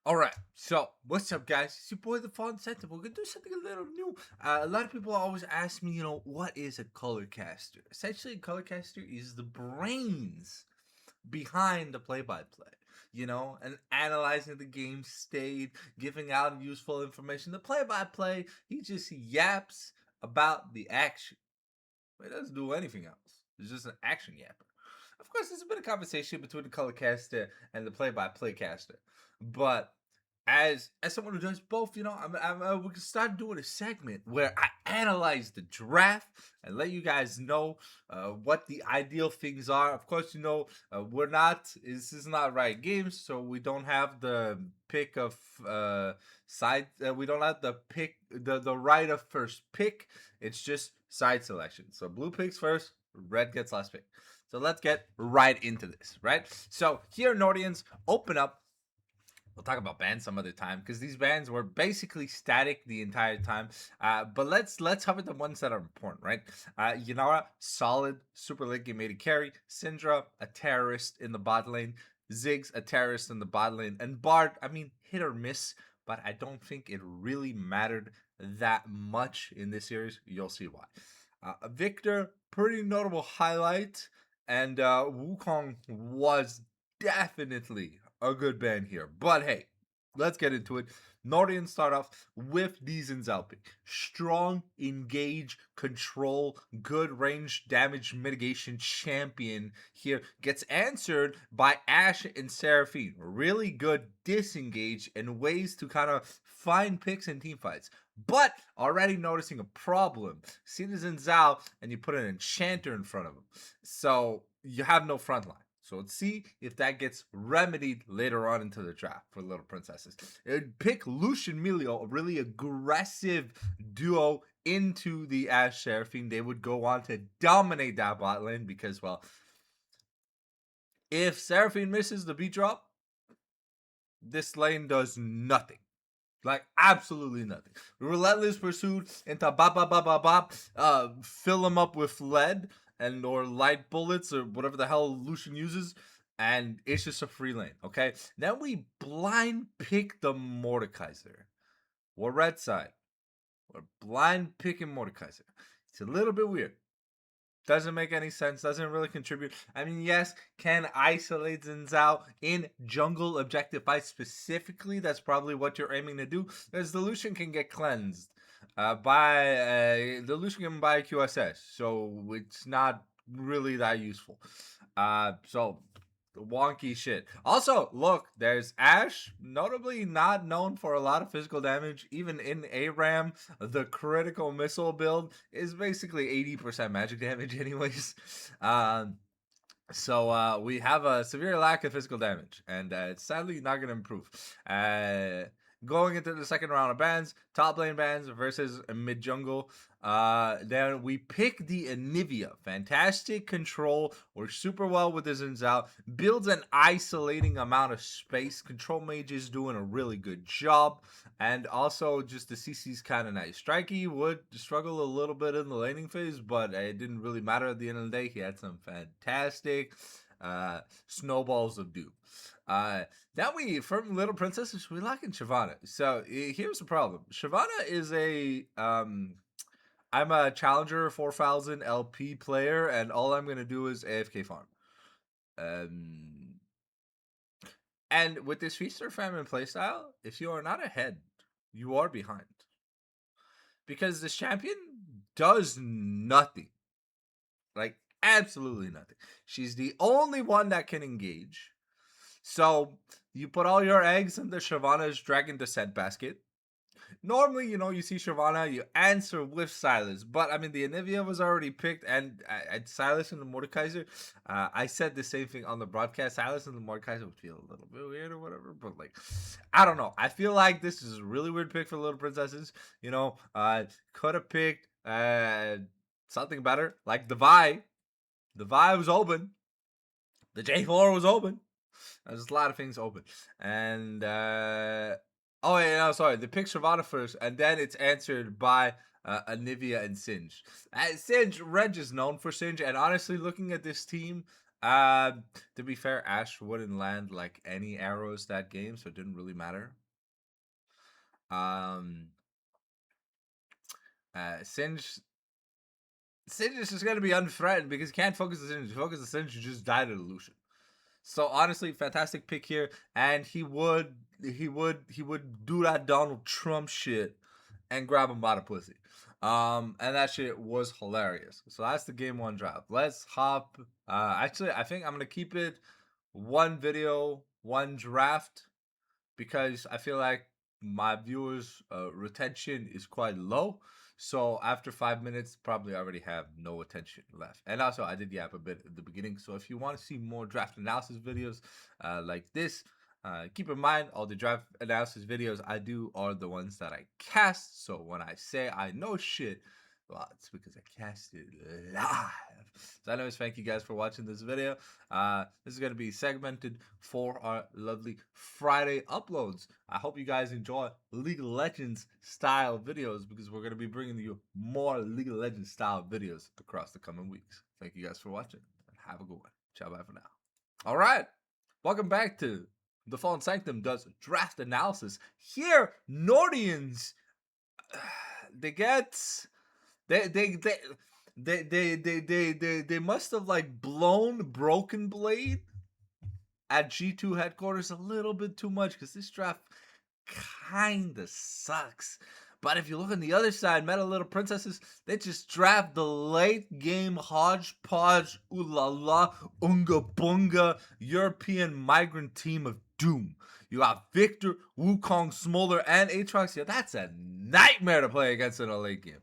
All right, so what's up, guys? It's your boy, the Fawn Sentinel. We're gonna do something a little new. A lot of people always ask me, what is a color caster? Essentially, a color caster is the brains behind the play-by-play. And analyzing the game state, giving out useful information. The play-by-play, he just yaps about the action. He doesn't do anything else. He's just an action yapper. Of course, there's a bit of conversation between the color caster and the play-by-play caster, but as someone who does both, we can start doing a segment where I analyze the draft and let you guys know what the ideal things are. Of course, we're not. This is not right games, so we don't have the pick of side. We don't have the pick the right of first pick. It's just side selection. So blue picks first, red gets last pick. So let's get right into this, right? So here, Nordians, open up. We'll talk about bans some other time because these bans were basically static the entire time. But let's cover the ones that are important, right? Yanara, solid, super late game made a carry. Syndra, a terrorist in the bot lane. Ziggs, a terrorist in the bot lane. And Bard, I mean, hit or miss, but I don't think it really mattered that much in this series. You'll see why. Victor, pretty notable highlight. And Wukong was definitely a good ban here. But hey, let's get into it. Nordians start off with the Zinzalpi. Strong, engage, control, good range damage mitigation champion here. Gets answered by Ashe and Seraphine. Really good disengage and ways to kind of find picks in team fights. But already noticing a problem. See the Zinzal and you put an enchanter in front of him. So you have no front line. So let's see if that gets remedied later on into the draft for Little Princesses. Pick Lucian Melio, a really aggressive duo into the Ashe Seraphine. They would go on to dominate that bot lane because, well, if Seraphine misses the beat drop, this lane does nothing. Like absolutely nothing. Relentless pursuit into bop bop bop bop bop. Fill them up with lead and or light bullets or whatever the hell Lucian uses, and it's just a free lane. Okay. Then we blind pick the Mordekaiser. We're red side. We're blind picking Mordekaiser. It's a little bit weird. Doesn't make any sense. Doesn't really contribute. I mean, yes, can isolate Zinzao in jungle objective fight specifically. That's probably what you're aiming to do. Because the Lucian can get cleansed by the Lucian can buy QSS, so it's not really that useful. So wonky shit. Also, look, there's Ashe, notably not known for a lot of physical damage. Even in ARAM, the critical missile build is basically 80% magic damage, anyways. So we have a severe lack of physical damage, and it's sadly not going to improve. Going into the second round of bans, top lane bans versus mid jungle. Then we pick the Anivia. Fantastic control. Works super well with the Zinzao. Builds an isolating amount of space. Control mage is doing a really good job. And also, just the CC's kind of nice. Strikey would struggle a little bit in the laning phase, but it didn't really matter at the end of the day. He had some fantastic snowballs of doom. Now we, from Little Princesses, we like in Shyvana. So here's the problem. Shyvana is I'm a Challenger 4000 LP player, and all I'm going to do is AFK farm. And with this Feast or Famine playstyle, if you are not ahead, you are behind. Because this champion does nothing. Like, absolutely nothing. She's the only one that can engage. So, you put all your eggs in the Shyvana's Dragon Descent basket. Normally, you see Shyvana, you answer with Silas. But, I mean, the Anivia was already picked, and Silas and the Mordekaiser, I said the same thing on the broadcast. Silas and the Mordekaiser would feel a little bit weird or whatever, but, like, I don't know. I feel like this is a really weird pick for Little Princesses. Could have picked something better, like the Vi. The Vi was open. The J4 was open. There's a lot of things open. And oh yeah, no, sorry. They pick Shyvana first, and then it's answered by Anivia and Singe. Singe, Reg is known for Singe, and honestly, looking at this team, Uh, to be fair, Ash wouldn't land like any arrows that game, so it didn't really matter. Um, Singe is just gonna be unthreatened because he can't focus the Singe. Focus the Singe, you just died at illusion. So honestly, fantastic pick here, and he would do that Donald Trump shit and grab him by the pussy. And that shit was hilarious. So that's the game one draft. Let's hop. Actually, I think I'm gonna keep it one video, one draft because I feel like my viewers' retention is quite low. So after 5 minutes, probably already have no attention left. And also, I did yap a bit at the beginning. So if you want to see more draft analysis videos like this, keep in mind all the draft analysis videos I do are the ones that I cast. So when I say I know shit, well, it's because I cast it live. So anyways, thank you guys for watching this video. This is going to be segmented for our lovely Friday uploads. I hope you guys enjoy League of Legends style videos because we're going to be bringing you more League of Legends style videos across the coming weeks. Thank you guys for watching and have a good one. Ciao, bye for now. All right. Welcome back to The Fallen Sanctum does draft analysis. Here, Nordians, they get they they they they must have like blown Broken Blade at G2 headquarters a little bit too much because this draft kinda sucks. But if you look on the other side, Meta Little Princesses, they just draft the late game hodgepodge, ooh la la, unga bunga European migrant team of doom. You got Victor, Wukong, Smolder, and Aatrox. Yeah, that's a nightmare to play against in a late game.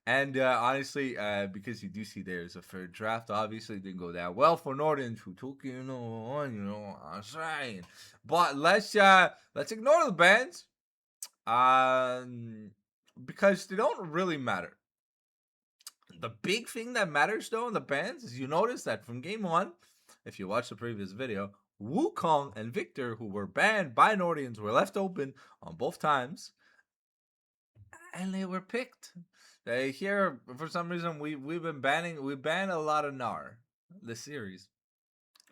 And honestly, because you do see there's a third draft, obviously it didn't go that well for Nordians who took I'm saying. But let's ignore the bans, because they don't really matter. The big thing that matters though in the bans is you notice that from game one, if you watch the previous video, Wukong and Victor, who were banned by Nordians, were left open on both times, and they were picked. Here for some reason we ban a lot of Nar this series.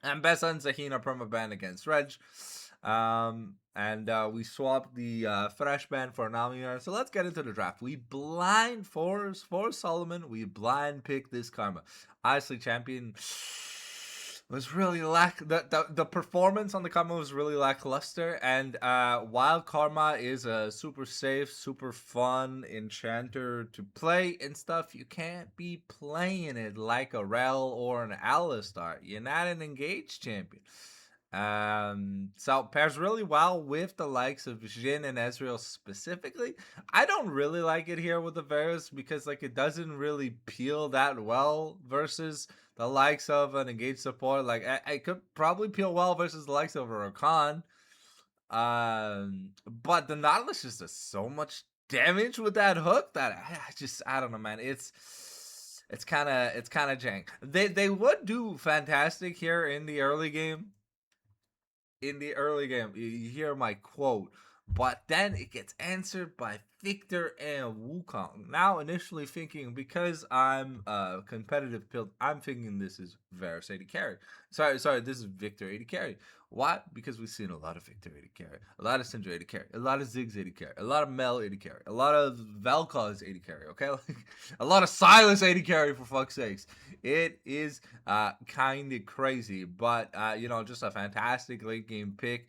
And Bessa and Zahina permaban against Reg. And we swapped the Fresh ban for Namiar. So let's get into the draft. We blind for Solomon. We blind pick this Karma. Honestly, champion was really the performance on the Karma was really lackluster. And while Karma is a super safe, super fun enchanter to play and stuff, you can't be playing it like a Rel or an Alistar. You're not an engaged champion. So it pairs really well with the likes of Jhin and Ezreal specifically. I don't really like it here with the Varus because like it doesn't really peel that well versus the likes of an engaged support. Like I could probably peel well versus the likes of a Rakan. But the Nautilus just does so much damage with that hook that I don't know, man. It's kind of jank. They would do fantastic here in the early game. You hear my quote, but then it gets answered by Victor and Wukong. Now, initially thinking, because I'm a competitive build, I'm thinking this is Varus 80 carry. Sorry, this is Victor 80 carry. Why? Because we've seen a lot of Victor 80 carry, a lot of Syndra 80 carry, a lot of Ziggs 80 carry, a lot of Mel 80 carry, a lot of Vel'Koz 80 carry, okay? A lot of Silas 80 carry, for fuck's sakes. It is kind of crazy, but just a fantastic late game pick.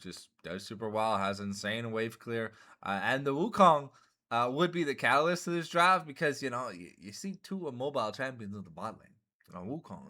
Just does super well, has insane wave clear, and the Wukong would be the catalyst to this draft because you see two mobile champions in the bot lane. Wukong,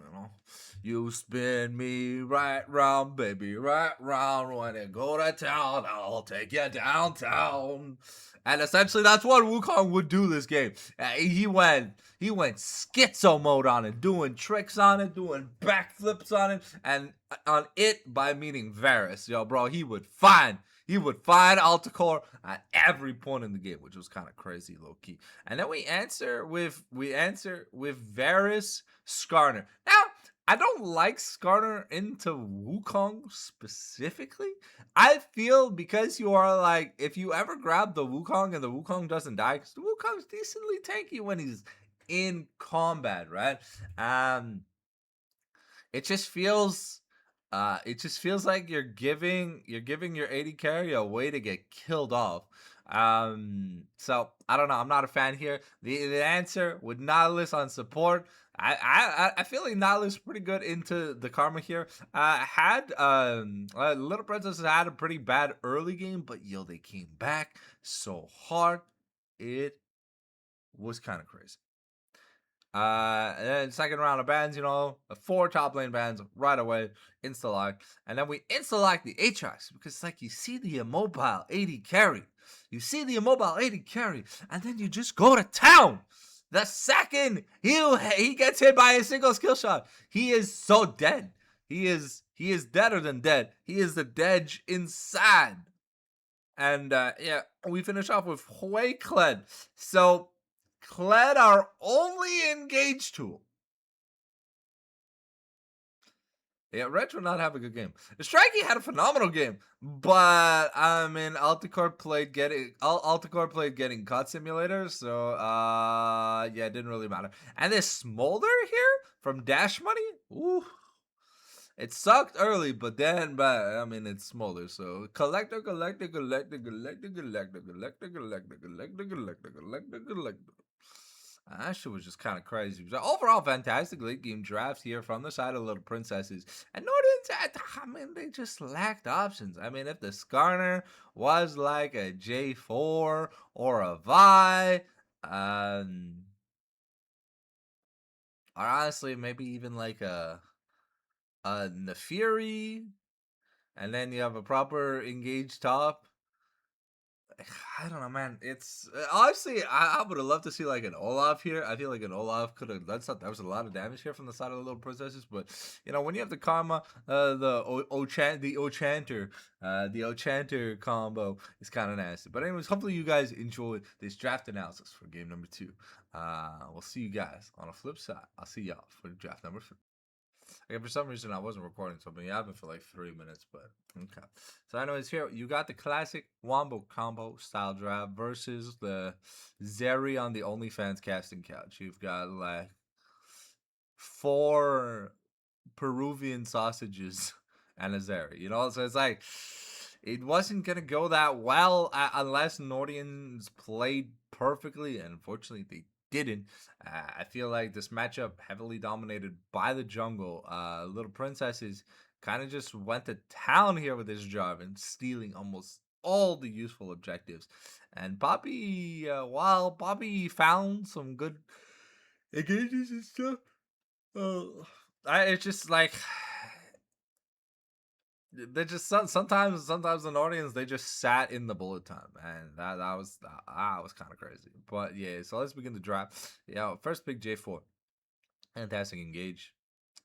you spin me right round, baby, right round. When it go to town, I'll take you downtown. And essentially, that's what Wukong would do this game. He went schizo mode on it, doing tricks on it, doing backflips on it, and on it by meaning Varus. Yo, bro, he would find Altacore at every point in the game, which was kind of crazy, low key. And then we answer with Varus Skarner. Now, I don't like Skarner into Wukong specifically. I feel because you are like, if you ever grab the Wukong and the Wukong doesn't die, because the Wukong's decently tanky when he's in combat, right? it just feels like you're giving your AD carry a way to get killed off. So I don't know. I'm not a fan here. The answer with Nautilus on support. I feel like Nautilus is pretty good into the karma here. Had Little Princess had a pretty bad early game, but yo, they came back so hard. It was kind of crazy. And then second round of bans, four top lane bans right away, insta lock. And then we insta lock the Aatrox because it's like you see the immobile 80 carry. You see the immobile 80 carry, and then you just go to town. The second he gets hit by a single skill shot, he is so dead. He is deader than dead. He is the Dedge inside. And yeah, we finish off with Hui Kled. So Kled, our only engage tool. Yeah, Reg would not have a good game. Strikey had a phenomenal game, but I mean, Alticore played getting cut simulator, so yeah, it didn't really matter. And this Smolder here from Dash Money, ooh, it sucked early, but I mean, it's Smolder, so collector. That shit was just kind of crazy. So overall, fantastic late game draft here from the side of Little Princesses. And Nordians, I mean, they just lacked options. I mean, if the Skarner was like a J4 or a Vi, or honestly, maybe even like a Nefiri, and then you have a proper engaged top. I don't know, man. It's honestly, I would have loved to see like an Olaf here. I feel like an Olaf could have. That was a lot of damage here from the side of the Little Princesses. But when you have the karma, the Ochanter combo is kind of nasty. But anyways, hopefully you guys enjoyed this draft analysis for game number 2. We'll see you guys on the flip side. I'll see y'all for draft number 3. Okay, for some reason I wasn't recording something. Yeah, I've been for like 3 minutes, but okay. So anyways, here you got the classic Wombo combo style draft versus the Zeri on the OnlyFans casting couch. You've got like 4 Peruvian sausages and a Zeri. So it's like it wasn't gonna go that well unless Nordians played perfectly, and unfortunately they didn't. I feel like this matchup heavily dominated by the jungle. Little Princesses kind of just went to town here with this Jarvan, stealing almost all the useful objectives. And Bobby, while Bobby found some good engages and stuff, it's just like they just sometimes the audience they just sat in the bullet time, and that was kind of crazy. But yeah, so let's begin the draft. Yeah, first pick J4, fantastic engage,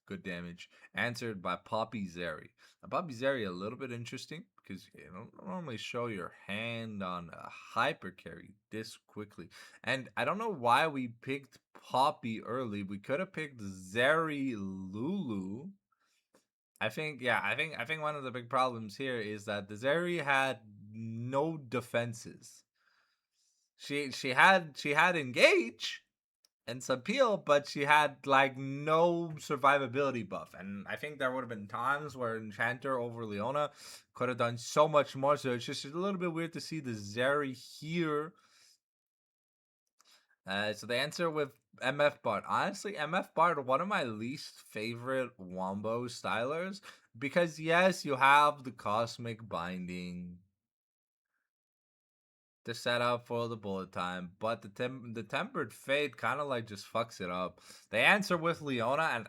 good damage, answered by Poppy Zeri. Now, Poppy Zeri a little bit interesting because you don't normally show your hand on a hyper carry this quickly, and I don't know why we picked Poppy early. We could have picked Zeri Lulu. I think one of the big problems here is that the Zeri had no defenses. She had engage and some peel, but she had like no survivability buff. And I think there would have been times where Enchanter over Leona could have done so much more. So it's just a little bit weird to see the Zeri here. So the answer with MF Bard. Honestly, MF Bard, one of my least favorite Wombo stylers. Because yes, you have the Cosmic Binding to set up for the bullet time, but the Tempered Fate kind of like just fucks it up. The answer with Leona,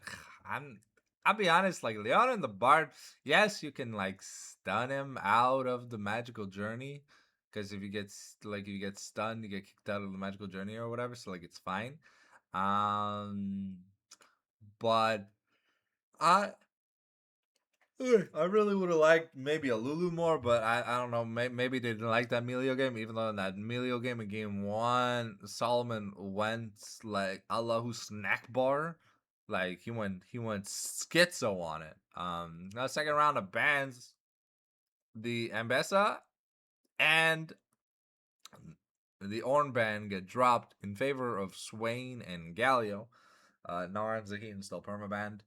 and I'll be honest, like Leona and the Bard, yes, you can like stun him out of the magical journey. Because if you get stunned, you get kicked out of the magical journey or whatever. So like it's fine. Um, but I I really would have liked maybe a Lulu more, but I don't know. Maybe they didn't like that Melio game, even though in that Melio game in game 1, Solomon went like Allahu snack bar, like he went schizo on it. Now second round of bans, the Ambessa and the Orn ban get dropped in favor of Swain and Galio. Naran Zahin still permabanned.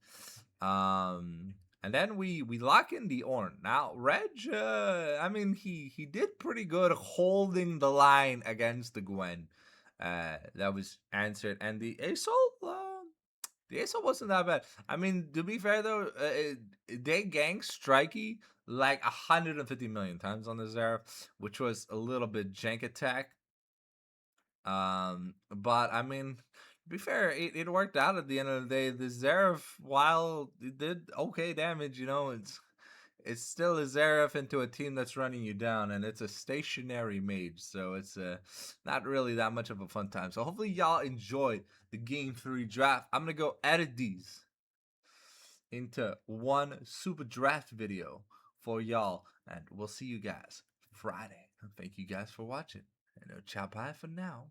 And then we lock in the Orn. Now, Reg, I mean, he did pretty good holding the line against the Gwen. That was answered, and the Aesol wasn't that bad. I mean, to be fair though, they ganked Strikey like 150 million times on the Zeref, which was a little bit jank attack. But I mean, to be fair, it worked out at the end of the day. The Zeref, while it did okay damage, it's still a Zeref into a team that's running you down, and it's a stationary mage, so it's not really that much of a fun time. So hopefully y'all enjoy the Game 3 draft. I'm gonna go edit these into one super draft video for y'all, and we'll see you guys Friday. Thank you guys for watching, and ciao bye for now.